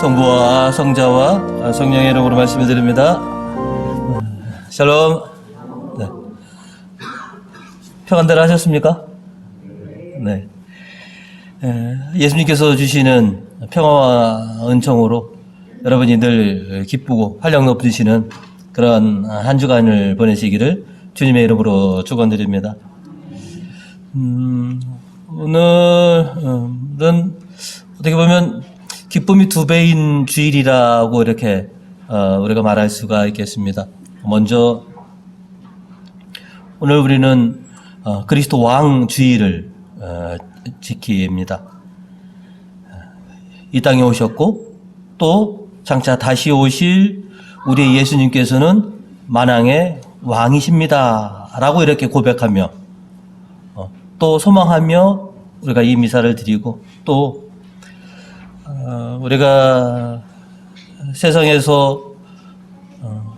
성부와 성자와 성령의 이름으로 말씀을 드립니다. 샬롬. 네. 평안들 하셨습니까? 네. 예수님께서 주시는 평화와 은총으로 여러분이 늘 기쁘고 활력 높으시는 그런 한 주간을 보내시기를 주님의 이름으로 축원드립니다. 오늘은 어떻게 보면 기쁨이 2배인 주일이라고 이렇게 우리가 말할 수가 있겠습니다. 먼저 오늘 우리는 그리스도 왕 주일을 지킵니다. 이 땅에 오셨고 또 장차 다시 오실 우리 예수님께서는 만왕의 왕이십니다 라고 이렇게 고백하며 또 소망하며 우리가 이 미사를 드리고 또 우리가 세상에서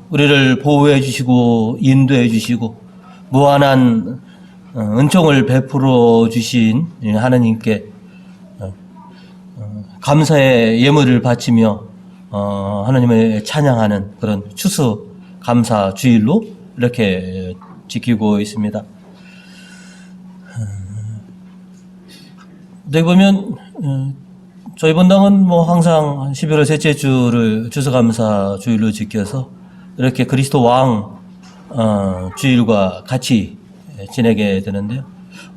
우리를 보호해 주시고 인도해 주시고 무한한 은총을 베풀어 주신 하나님께 감사의 예물을 바치며 하나님을 찬양하는 그런 추수 감사 주일로 이렇게 지키고 있습니다. 어떻게 보면 저희 본당은 항상 11월 셋째 주를 추수감사 주일로 지켜서 이렇게 그리스도 왕 주일과 같이 지내게 되는데요.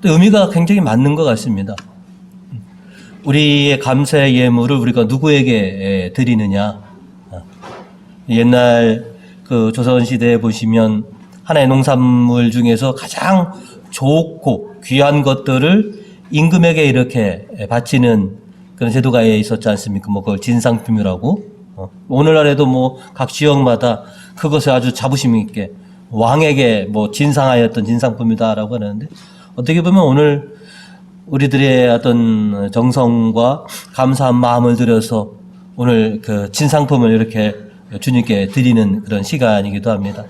또 의미가 굉장히 맞는 것 같습니다. 우리의 감사의 예물을 우리가 누구에게 드리느냐. 옛날 그 조선시대에 보시면 하나의 농산물 중에서 가장 좋고 귀한 것들을 임금에게 이렇게 바치는 그런 제도가 있었지 않습니까? 그걸 진상품이라고. 오늘날에도 각 지역마다 그것을 아주 자부심 있게 왕에게 진상하였던 진상품이다라고 하는데, 어떻게 보면 오늘 우리들의 어떤 정성과 감사한 마음을 들여서 오늘 그 진상품을 이렇게 주님께 드리는 그런 시간이기도 합니다.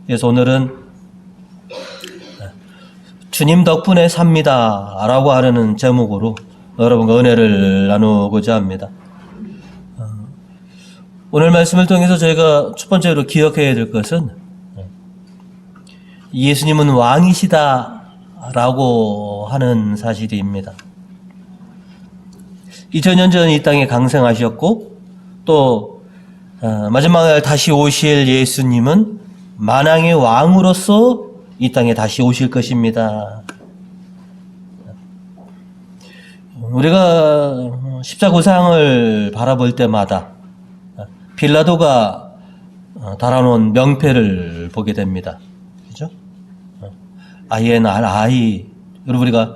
그래서 오늘은 주님 덕분에 삽니다 라고 하는 제목으로 여러분과 은혜를 나누고자 합니다. 오늘 말씀을 통해서 저희가 첫 번째로 기억해야 될 것은 예수님은 왕이시다 라고 하는 사실입니다. 2000년 전 이 땅에 강생하셨고 또 마지막에 다시 오실 예수님은 만왕의 왕으로서 이 땅에 다시 오실 것입니다. 우리가 십자구상을 바라볼 때마다 빌라도가 달아놓은 명패를 보게 됩니다. 그죠? 아이의 날 아이. 여러분 우리가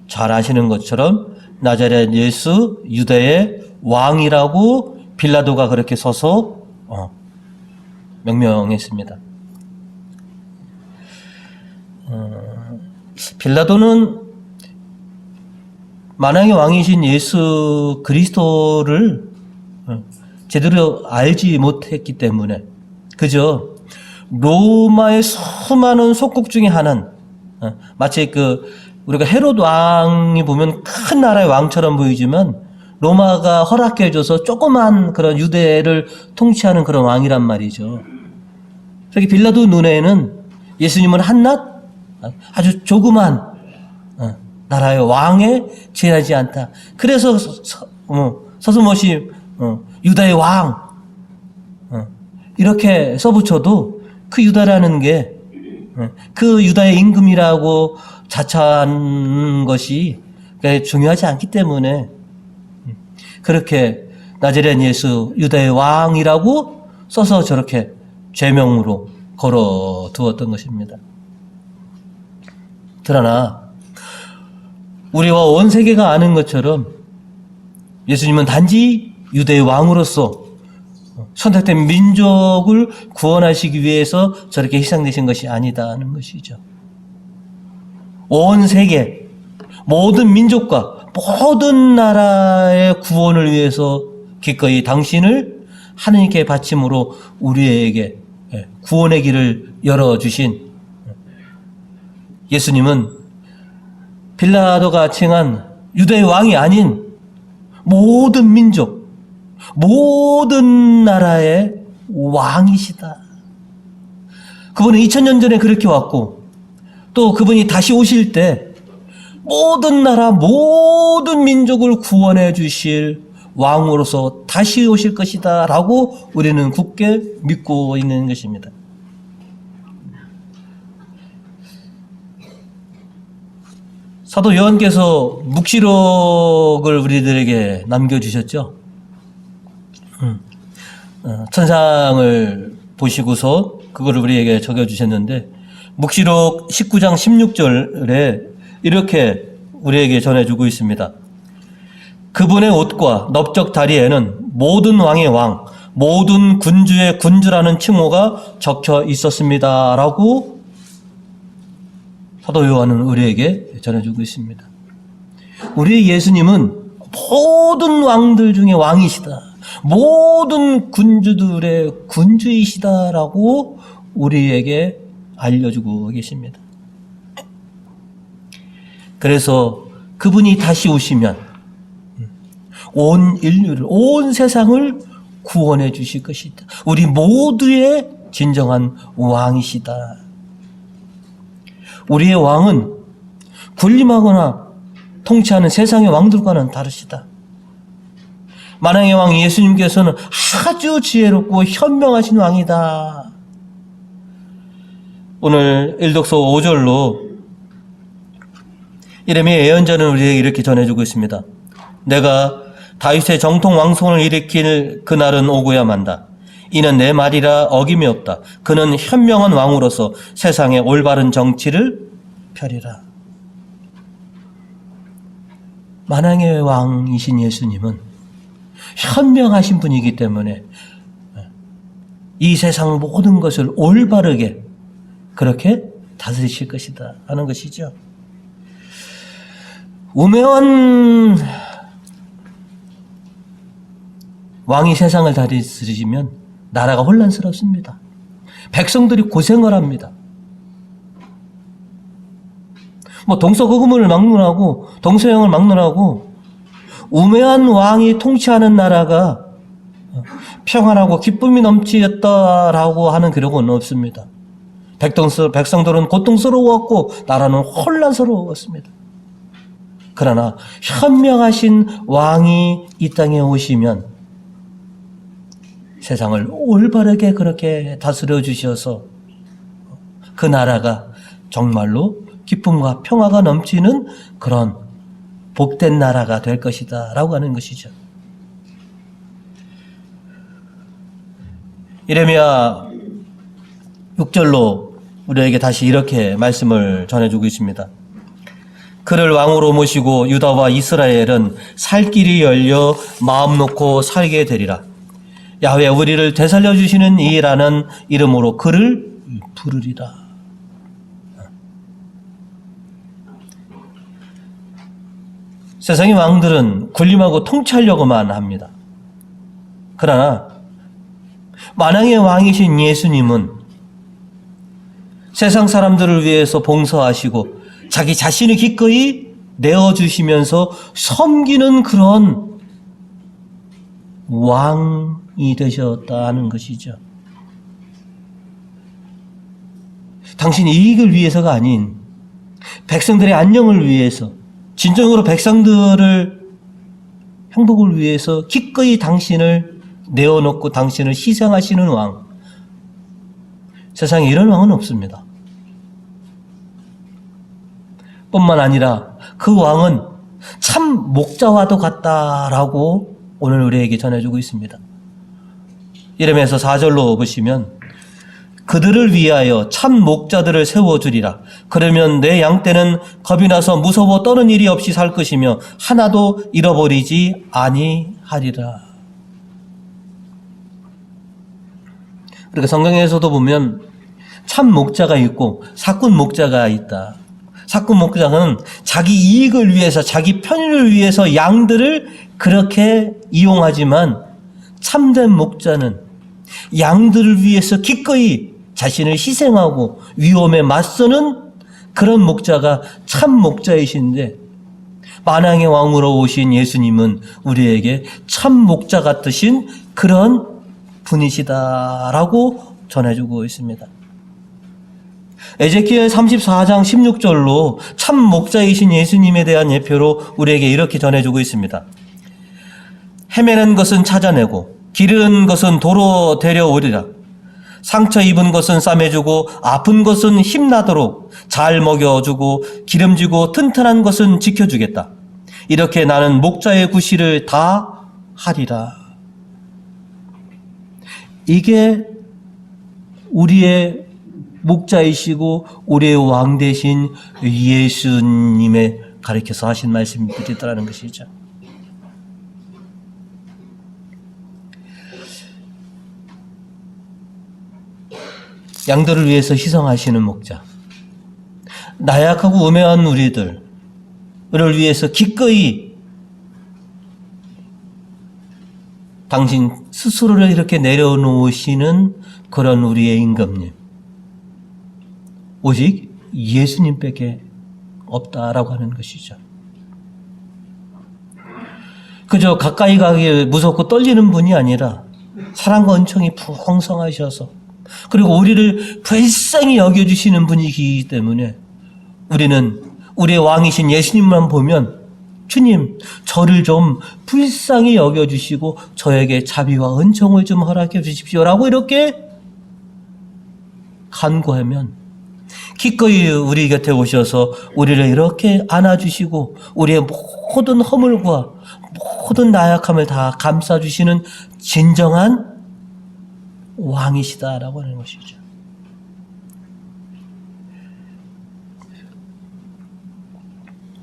잘 아시는 것처럼 나자렛 예수 유대의 왕이라고 빌라도가 그렇게 서서 명명했습니다. 빌라도는 만왕의 왕이신 예수 그리스도를 제대로 알지 못했기 때문에 그저 로마의 수많은 속국 중에 하나는 마치 우리가 헤롯 왕이 보면 큰 나라의 왕처럼 보이지만 로마가 허락해줘서 조그만 그런 유대를 통치하는 그런 왕이란 말이죠. 저기 빌라도 눈에는 예수님은 한낱 아주 조그만 나라의 왕에 지나지 않다. 그래서 서슴없이 유다의 왕 이렇게 써붙여도 그 유다라는 게 그 유다의 임금이라고 자처한 것이 중요하지 않기 때문에 그렇게 나자렛 예수 유다의 왕이라고 써서 저렇게 죄명으로 걸어 두었던 것입니다. 그러나 우리와 온 세계가 아는 것처럼 예수님은 단지 유대의 왕으로서 선택된 민족을 구원하시기 위해서 저렇게 희생되신 것이 아니다는 것이죠. 온 세계 모든 민족과 모든 나라의 구원을 위해서 기꺼이 당신을 하느님께 바침으로 우리에게 구원의 길을 열어주신 예수님은 빌라도가 칭한 유대의 왕이 아닌 모든 민족, 모든 나라의 왕이시다. 그분은 2000년 전에 그렇게 왔고 또 그분이 다시 오실 때 모든 나라, 모든 민족을 구원해 주실 왕으로서 다시 오실 것이다 라고 우리는 굳게 믿고 있는 것입니다. 사도 요한께서 묵시록을 우리들에게 남겨주셨죠. 천상을 보시고서 그걸 우리에게 적어주셨는데 묵시록 19장 16절에 이렇게 우리에게 전해주고 있습니다. 그분의 옷과 넓적 다리에는 모든 왕의 왕, 모든 군주의 군주라는 칭호가 적혀 있었습니다 라고 사도 요한은 우리에게 전해주고 있습니다. 우리 예수님은 모든 왕들 중에 왕이시다. 모든 군주들의 군주이시다라고 우리에게 알려주고 계십니다. 그래서 그분이 다시 오시면 온 인류를, 온 세상을 구원해 주실 것이다. 우리 모두의 진정한 왕이시다. 우리의 왕은 군림하거나 통치하는 세상의 왕들과는 다르시다. 만왕의 왕 예수님께서는 아주 지혜롭고 현명하신 왕이다. 오늘 일독서 5절로 이레미야 예언자는 우리에게 이렇게 전해주고 있습니다. 내가 다윗의 정통 왕손을 일으킬 그날은 오고야 만다. 이는 내 말이라 어김이 없다. 그는 현명한 왕으로서 세상의 올바른 정치를 펴리라. 만왕의 왕이신 예수님은 현명하신 분이기 때문에 이 세상 모든 것을 올바르게 그렇게 다스리실 것이다 하는 것이죠. 우매한 왕이 세상을 다스리시면 나라가 혼란스럽습니다. 백성들이 고생을 합니다. 동서고금을 막론하고 동서양을 막론하고 우매한 왕이 통치하는 나라가 평안하고 기쁨이 넘치겠다라고 하는 기록은 없습니다. 백성들은 고통스러웠고 나라는 혼란스러웠습니다. 그러나 현명하신 왕이 이 땅에 오시면 세상을 올바르게 그렇게 다스려 주셔서 그 나라가 정말로 기쁨과 평화가 넘치는 그런 복된 나라가 될 것이다 라고 하는 것이죠. 이레미야 6절로 우리에게 다시 이렇게 말씀을 전해주고 있습니다. 그를 왕으로 모시고 유다와 이스라엘은 살 길이 열려 마음 놓고 살게 되리라. 야훼 우리를 되살려 주시는 이라는 이름으로 그를 부르리라. 세상의 왕들은 군림하고 통치하려고만 합니다. 그러나 만왕의 왕이신 예수님은 세상 사람들을 위해서 봉사하시고 자기 자신을 기꺼이 내어주시면서 섬기는 그런 왕이 되셨다는 것이죠. 당신 이익을 위해서가 아닌 백성들의 안녕을 위해서 진정으로 백성들을 행복을 위해서 기꺼이 당신을 내어놓고 당신을 희생하시는 왕. 세상에 이런 왕은 없습니다. 뿐만 아니라 그 왕은 참 목자와도 같다라고 오늘 우리에게 전해주고 있습니다. 이러면서 4절로 보시면 그들을 위하여 참 목자들을 세워주리라. 그러면 내 양떼는 겁이 나서 무서워 떠는 일이 없이 살 것이며 하나도 잃어버리지 아니하리라. 그러니까 성경에서도 보면 참 목자가 있고 사꾼 목자가 있다. 사꾼 목자는 자기 이익을 위해서 자기 편의를 위해서 양들을 그렇게 이용하지만 참된 목자는 양들을 위해서 기꺼이 자신을 희생하고 위험에 맞서는 그런 목자가 참 목자이신데 만왕의 왕으로 오신 예수님은 우리에게 참 목자 같으신 그런 분이시다라고 전해주고 있습니다. 에제키엘 34장 16절로 참 목자이신 예수님에 대한 예표로 우리에게 이렇게 전해주고 있습니다. 헤매는 것은 찾아내고 기르는 것은 도로 데려오리라. 상처 입은 것은 싸매주고 아픈 것은 힘나도록 잘 먹여주고 기름지고 튼튼한 것은 지켜주겠다. 이렇게 나는 목자의 구실을 다 하리라. 이게 우리의 목자이시고 우리의 왕 되신 예수님의 가르쳐서 하신 말씀들이라는 것이죠. 양들을 위해서 희생하시는 목자, 나약하고 우매한 우리들을 위해서 기꺼이 당신 스스로를 이렇게 내려놓으시는 그런 우리의 임금님, 오직 예수님밖에 없다라고 하는 것이죠. 그저 가까이 가기 무섭고 떨리는 분이 아니라 사랑과 은총이 풍성하셔서 그리고 우리를 불쌍히 여겨주시는 분이기 때문에 우리는 우리의 왕이신 예수님만 보면 주님, 저를 좀 불쌍히 여겨주시고 저에게 자비와 은총을 좀 허락해 주십시오라고 이렇게 간구하면 기꺼이 우리 곁에 오셔서 우리를 이렇게 안아주시고 우리의 모든 허물과 모든 나약함을 다 감싸주시는 진정한 왕이시다라고 하는 것이죠.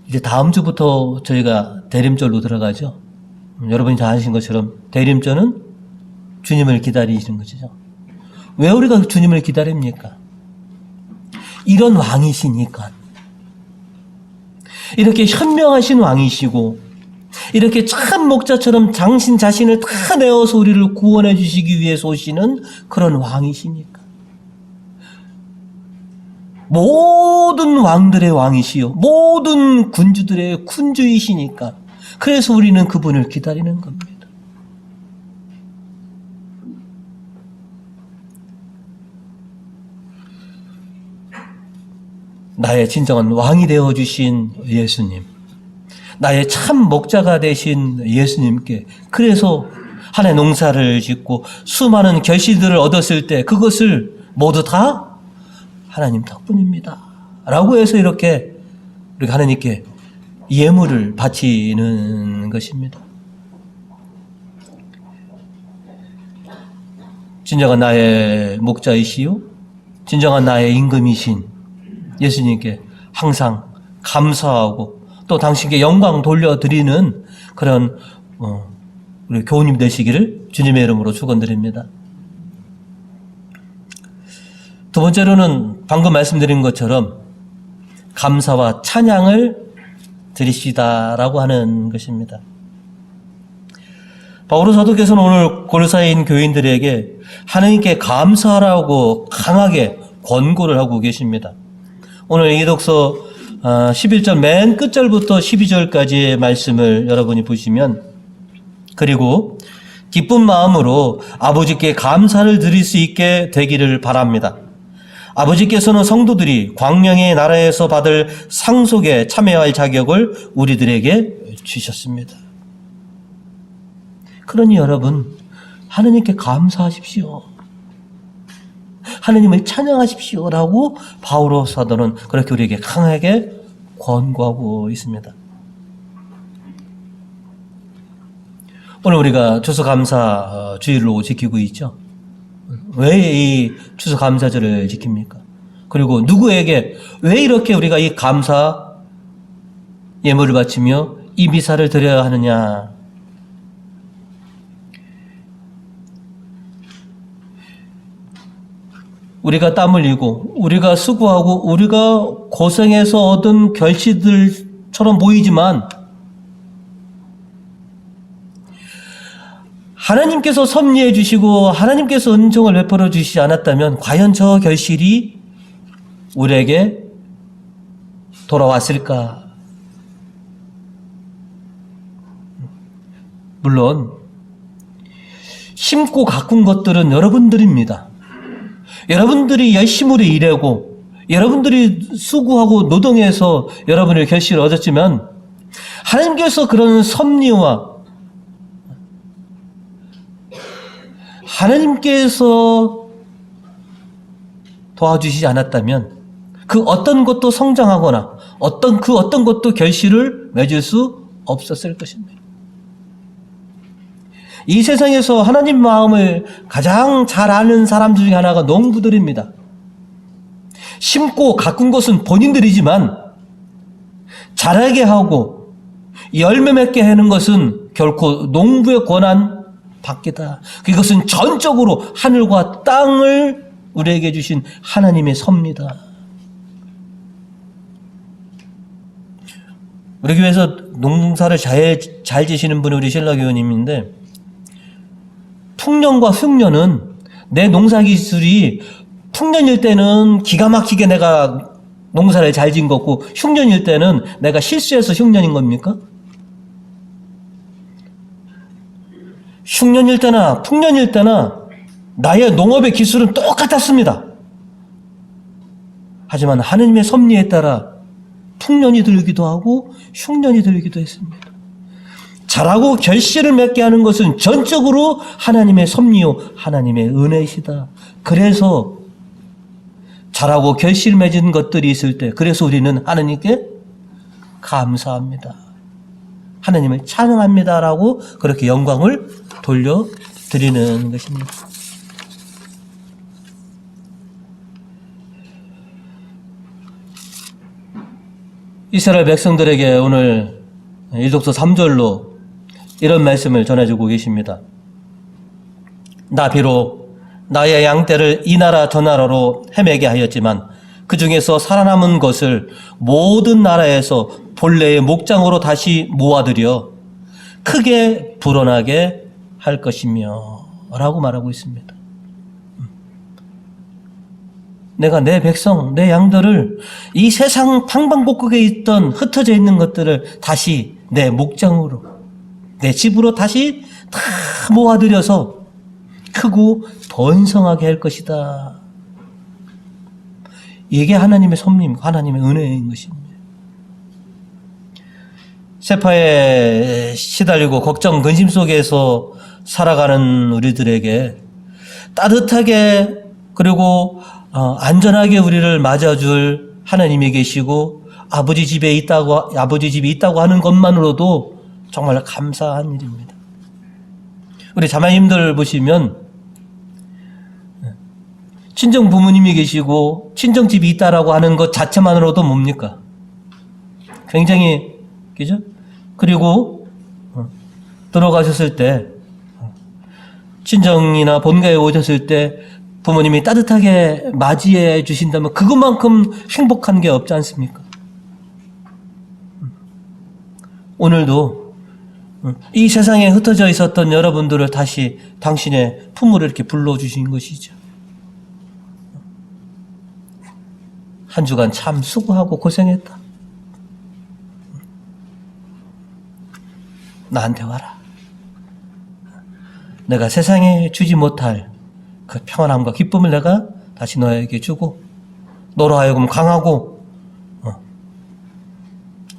이제 다음 주부터 저희가 대림절로 들어가죠. 여러분이 다 아시는 것처럼 대림절은 주님을 기다리시는 것이죠. 왜 우리가 주님을 기다립니까? 이런 왕이시니까. 이렇게 현명하신 왕이시고 이렇게 참 목자처럼 당신 자신을 다 내어서 우리를 구원해 주시기 위해서 오시는 그런 왕이시니까. 모든 왕들의 왕이시요 모든 군주들의 군주이시니까. 그래서 우리는 그분을 기다리는 겁니다. 나의 진정한 왕이 되어주신 예수님, 나의 참 목자가 되신 예수님께, 그래서 한 해 농사를 짓고 수많은 결실들을 얻었을 때 그것을 모두 다 하나님 덕분입니다 라고 해서 이렇게 우리가 하나님께 예물을 바치는 것입니다. 진정한 나의 목자이시요 진정한 나의 임금이신 예수님께 항상 감사하고 또 당신께 영광 돌려드리는 그런 우리 교우님 되시기를 주님의 이름으로 축원드립니다. 두 번째로는 방금 말씀드린 것처럼 감사와 찬양을 드리시다라고 하는 것입니다. 바오로 사도께서는 오늘 골로새인 교인들에게 하나님께 감사하라고 강하게 권고를 하고 계십니다. 오늘 이 독서 11절 맨 끝절부터 12절까지의 말씀을 여러분이 보시면, 그리고 기쁜 마음으로 아버지께 감사를 드릴 수 있게 되기를 바랍니다. 아버지께서는 성도들이 광명의 나라에서 받을 상속에 참여할 자격을 우리들에게 주셨습니다. 그러니 여러분, 하느님께 감사하십시오. 하느님을 찬양하십시오라고 바오로 사도는 그렇게 우리에게 강하게 권고하고 있습니다. 오늘 우리가 추수감사 주일로 지키고 있죠. 왜 이 추수감사절을 지킵니까? 그리고 누구에게 왜 이렇게 우리가 이 감사 예물을 바치며 이 미사를 드려야 하느냐? 우리가 땀 흘리고 우리가 수고하고 우리가 고생해서 얻은 결실들처럼 보이지만 하나님께서 섭리해 주시고 하나님께서 은총을 베풀어 주시지 않았다면 과연 저 결실이 우리에게 돌아왔을까? 물론 심고 가꾼 것들은 여러분들입니다. 여러분들이 열심히 일하고 여러분들이 수고하고 노동해서 여러분의 결실을 얻었지만 하나님께서 그런 섭리와 하나님께서 도와주시지 않았다면 그 어떤 것도 성장하거나 어떤 것도 결실을 맺을 수 없었을 것입니다. 이 세상에서 하나님 마음을 가장 잘 아는 사람들 중에 하나가 농부들입니다. 심고 가꾼 것은 본인들이지만 자라게 하고 열매 맺게 하는 것은 결코 농부의 권한 밖이다. 그것은 전적으로 하늘과 땅을 우리에게 주신 하나님의 섭니다. 우리 교회에서 농사를 잘 지시는 분이 우리 신라 교우님인데, 풍년과 흉년은 내 농사 기술이 풍년일 때는 기가 막히게 내가 농사를 잘 지은 거고, 흉년일 때는 내가 실수해서 흉년인 겁니까? 흉년일 때나 풍년일 때나 나의 농업의 기술은 똑같았습니다. 하지만 하느님의 섭리에 따라 풍년이 들기도 하고 흉년이 들기도 했습니다. 자라고 결실을 맺게 하는 것은 전적으로 하나님의 섭리요 하나님의 은혜이시다. 그래서 자라고 결실 맺은 것들이 있을 때, 그래서 우리는 하나님께 감사합니다, 하나님을 찬양합니다라고 그렇게 영광을 돌려드리는 것입니다. 이스라엘 백성들에게 오늘 1독서 3절로 이런 말씀을 전해주고 계십니다. 나 비록 나의 양떼를 이 나라 저 나라로 헤매게 하였지만 그 중에서 살아남은 것을 모든 나라에서 본래의 목장으로 다시 모아들여 크게 불어나게 할 것이며 라고 말하고 있습니다. 내가 내 백성, 내 양들을 이 세상 방방곡곡에 있던 흩어져 있는 것들을 다시 내 목장으로, 내 집으로 다시 다 모아들여서 크고 번성하게 할 것이다. 이게 하나님의 섭리입니다. 하나님의 은혜인 것입니다. 세파에 시달리고 걱정, 근심 속에서 살아가는 우리들에게 따뜻하게 그리고 안전하게 우리를 맞아줄 하나님이 계시고 아버지 집이 있다고 하는 것만으로도 정말 감사한 일입니다. 우리 자매님들 보시면 친정 부모님이 계시고 친정집이 있다라고 하는 것 자체만으로도 뭡니까? 굉장히, 그죠? 그리고 들어가셨을 때, 친정이나 본가에 오셨을 때 부모님이 따뜻하게 맞이해 주신다면 그것만큼 행복한 게 없지 않습니까? 오늘도 이 세상에 흩어져 있었던 여러분들을 다시 당신의 품으로 이렇게 불러주신 것이죠. 한 주간 참 수고하고 고생했다. 나한테 와라. 내가 세상에 주지 못할 그 평안함과 기쁨을 내가 다시 너에게 주고, 너로 하여금 강하고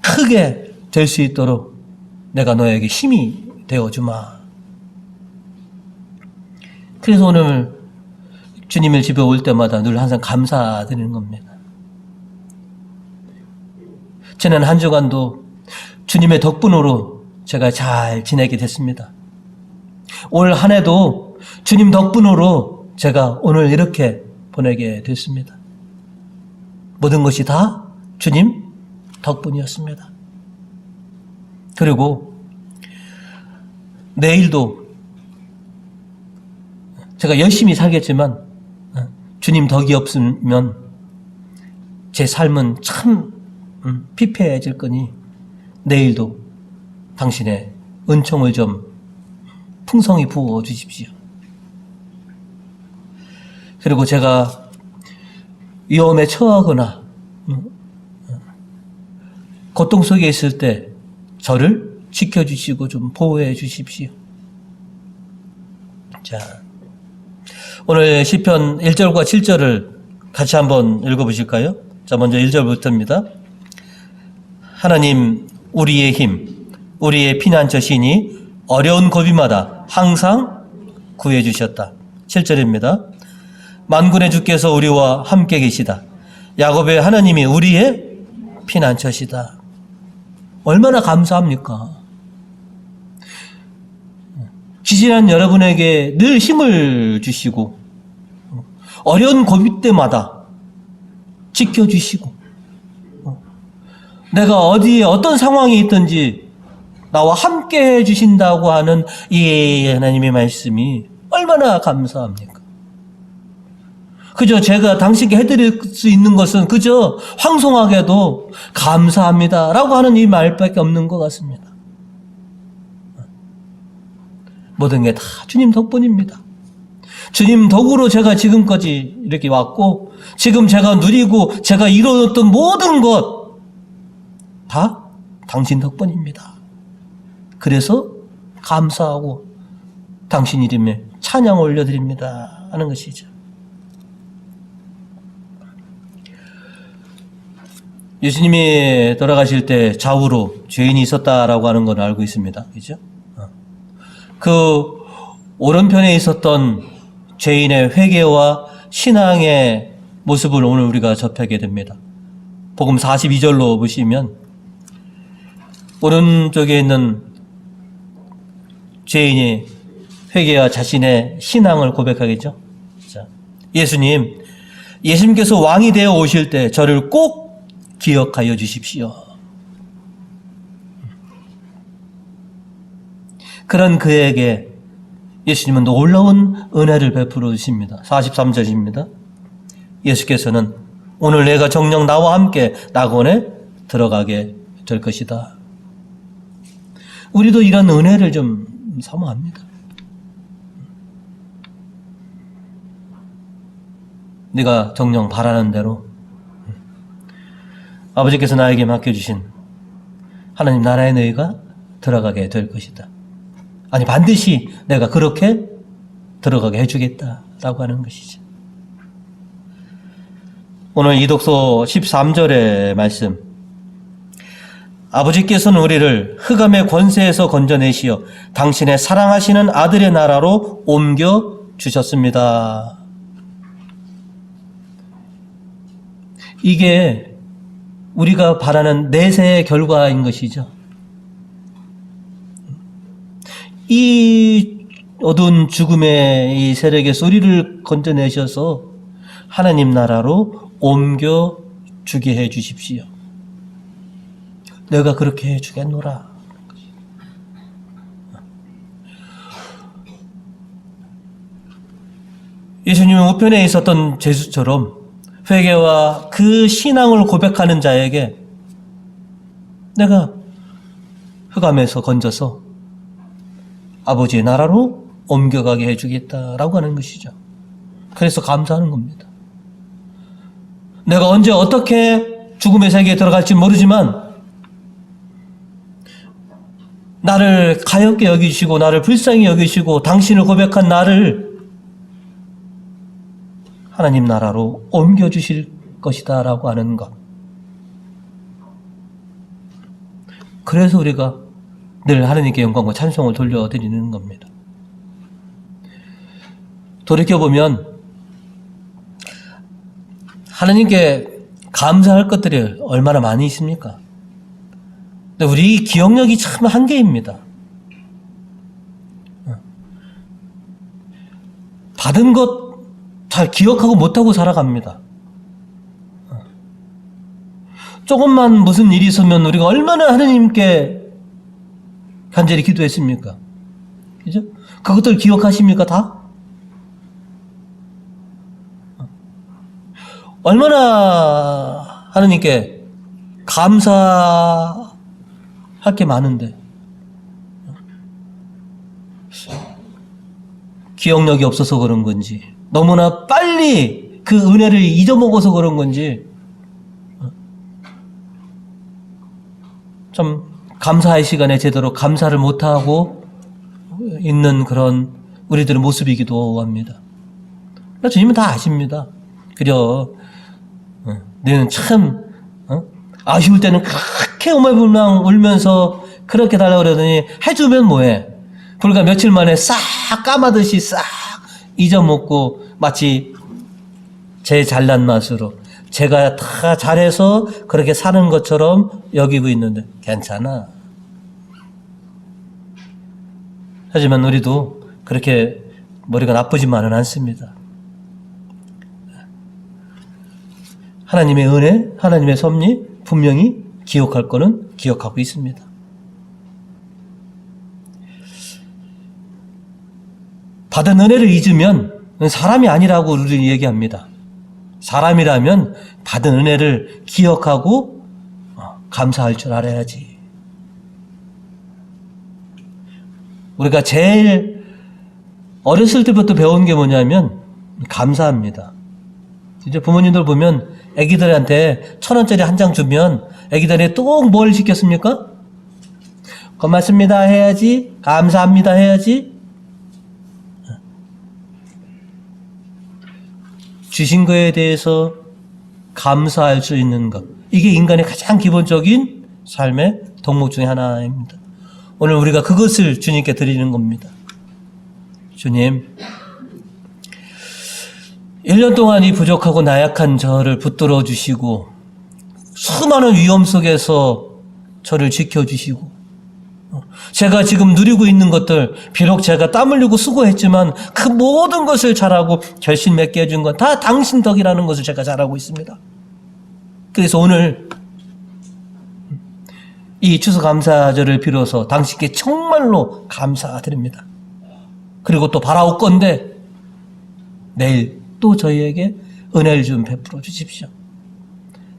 크게 될 수 있도록 내가 너에게 힘이 되어주마. 그래서 오늘 주님의 집에 올 때마다 늘 항상 감사드리는 겁니다. 지난 한 주간도 주님의 덕분으로 제가 잘 지내게 됐습니다. 올 한 해도 주님 덕분으로 제가 오늘 이렇게 보내게 됐습니다. 모든 것이 다 주님 덕분이었습니다. 그리고 내일도 제가 열심히 살겠지만 주님 덕이 없으면 제 삶은 참 피폐해질 거니 내일도 당신의 은총을 좀 풍성히 부어 주십시오. 그리고 제가 위험에 처하거나 고통 속에 있을 때 저를 지켜주시고 좀 보호해 주십시오. 자, 오늘 시편 1절과 7절을 같이 한번 읽어보실까요? 자, 먼저 1절부터입니다. 하나님, 우리의 힘, 우리의 피난처시니 어려운 고비마다 항상 구해주셨다. 7절입니다. 만군의 주께서 우리와 함께 계시다. 야곱의 하나님이 우리의 피난처시다. 얼마나 감사합니까? 기진한 여러분에게 늘 힘을 주시고 어려운 고비 때마다 지켜주시고 내가 어디에 어떤 상황이 있든지 나와 함께 해주신다고 하는 이 하나님의 말씀이 얼마나 감사합니까? 그저 제가 당신께 해드릴 수 있는 것은 그저 황송하게도 감사합니다 라고 하는 이 말밖에 없는 것 같습니다. 모든 게 다 주님 덕분입니다. 주님 덕으로 제가 지금까지 이렇게 왔고 지금 제가 누리고 제가 이루었던 모든 것 다 당신 덕분입니다. 그래서 감사하고 당신 이름에 찬양 올려드립니다 하는 것이죠. 예수님이 돌아가실 때 좌우로 죄인이 있었다라고 하는 걸 알고 있습니다. 그죠? 그 오른편에 있었던 죄인의 회개와 신앙의 모습을 오늘 우리가 접하게 됩니다. 복음 42절로 보시면 오른쪽에 있는 죄인이 회개와 자신의 신앙을 고백하겠죠. 자, 예수님께서 왕이 되어 오실 때 저를 꼭 기억하여 주십시오. 그런 그에게 예수님은 놀라운 은혜를 베풀어 주십니다. 43절입니다. 예수께서는 오늘 내가 정녕 나와 함께 낙원에 들어가게 될 것이다. 우리도 이런 은혜를 좀 사모합니다. 네가 정녕 바라는 대로 아버지께서 나에게 맡겨주신 하나님 나라에 너희가 들어가게 될 것이다. 아니 반드시 내가 그렇게 들어가게 해주겠다라고 하는 것이죠. 오늘 이 독서 13절의 말씀, 아버지께서는 우리를 흑암의 권세에서 건져내시어 당신의 사랑하시는 아들의 나라로 옮겨주셨습니다. 이게 우리가 바라는 내세의 결과인 것이죠. 이 어두운 죽음의 이 세력에서 우리를 건져내셔서 하나님 나라로 옮겨주게 해 주십시오. 내가 그렇게 해주겠노라. 예수님 우편에 있었던 제수처럼 회개와 그 신앙을 고백하는 자에게 내가 흑암에서 건져서 아버지의 나라로 옮겨가게 해주겠다라고 하는 것이죠. 그래서 감사하는 겁니다. 내가 언제 어떻게 죽음의 세계에 들어갈지 모르지만 나를 가엾게 여기시고 나를 불쌍히 여기시고 당신을 고백한 나를 하나님 나라로 옮겨주실 것이다 라고 하는 것. 그래서 우리가 늘 하나님께 영광과 찬송을 돌려드리는 겁니다. 돌이켜보면 하나님께 감사할 것들이 얼마나 많이 있습니까? 근데 우리 기억력이 참 한계입니다. 받은 것 잘 기억하고 못하고 살아갑니다. 조금만 무슨 일이 있으면 우리가 얼마나 하나님께 간절히 기도했습니까? 그죠? 그것들 기억하십니까, 다? 얼마나 하나님께 감사할 게 많은데 기억력이 없어서 그런 건지 너무나 빨리 그 은혜를 잊어먹어서 그런 건지 좀 감사의 시간에 제대로 감사를 못하고 있는 그런 우리들의 모습이기도 합니다. 주님은 다 아십니다. 그저 너는 참 아쉬울 때는 그렇게 오매불망 울면서 그렇게 달라고 그러더니 해주면 뭐해? 불과 며칠 만에 싹 까마듯이 싹 잊어먹고 마치 제 잘난 맛으로 제가 다 잘해서 그렇게 사는 것처럼 여기고 있는데 괜찮아. 하지만 우리도 그렇게 머리가 나쁘지만은 않습니다. 하나님의 은혜, 하나님의 섭리 분명히 기억할 거는 기억하고 있습니다. 받은 은혜를 잊으면 사람이 아니라고 우리는 얘기합니다. 사람이라면 받은 은혜를 기억하고 감사할 줄 알아야지. 우리가 제일 어렸을 때부터 배운 게 뭐냐면 감사합니다. 이제 부모님들 보면 애기들한테 1,000원짜리 한 장 주면 애기들이 또 뭘 시켰습니까? 고맙습니다 해야지, 감사합니다 해야지. 주신 거에 대해서 감사할 수 있는 것, 이게 인간의 가장 기본적인 삶의 덕목 중에 하나입니다. 오늘 우리가 그것을 주님께 드리는 겁니다. 주님, 1년 동안 이 부족하고 나약한 저를 붙들어 주시고 수많은 위험 속에서 저를 지켜주시고 제가 지금 누리고 있는 것들, 비록 제가 땀 흘리고 수고했지만 그 모든 것을 잘하고 결심 맺게 해준 건 다 당신 덕이라는 것을 제가 잘 알고 있습니다. 그래서 오늘 이 추수감사절을 빌어서 당신께 정말로 감사드립니다. 그리고 또 바라옵건대 내일 또 저희에게 은혜를 좀 베풀어 주십시오.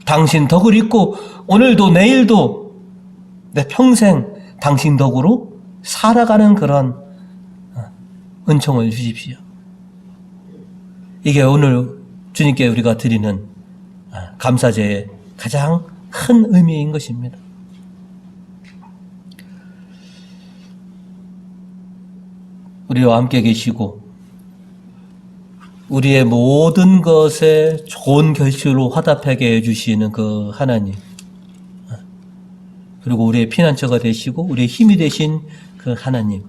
당신 덕을 잊고 오늘도 내일도 내 평생 당신 덕으로 살아가는 그런 은총을 주십시오. 이게 오늘 주님께 우리가 드리는 감사제의 가장 큰 의미인 것입니다. 우리와 함께 계시고 우리의 모든 것에 좋은 결실로 화답하게 해주시는 그 하나님, 그리고 우리의 피난처가 되시고 우리의 힘이 되신 그 하나님,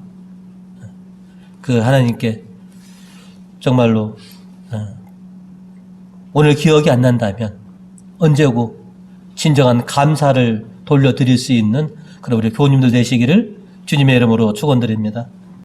그 하나님께 정말로 오늘 기억이 안 난다면 언제고 진정한 감사를 돌려드릴 수 있는 그런 우리 교우님들 되시기를 주님의 이름으로 축원드립니다.